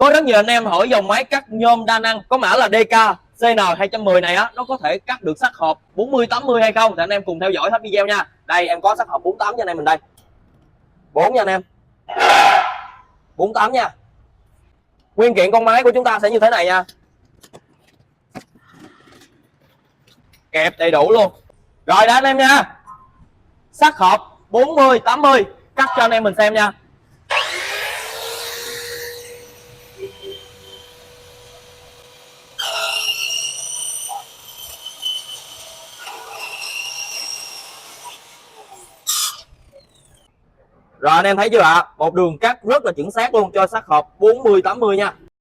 Có rất nhiều anh em hỏi dòng máy cắt nhôm đa năng có mã là DK CN210 này á, nó có thể cắt được sắt hộp 40-80 hay không? Thì anh em cùng theo dõi hết video nha. Đây em có sắt hộp 48 cho anh em mình đây. 4 nha anh em. 48 nha. Nguyên kiện con máy của chúng ta sẽ như thế này nha. Kẹp đầy đủ luôn. Rồi đó anh em nha. Sắt hộp 40-80 cắt cho anh em mình xem nha. Rồi anh em thấy chưa ạ? Một đường cắt rất là chuẩn xác luôn cho sắt hộp 40-80 nha.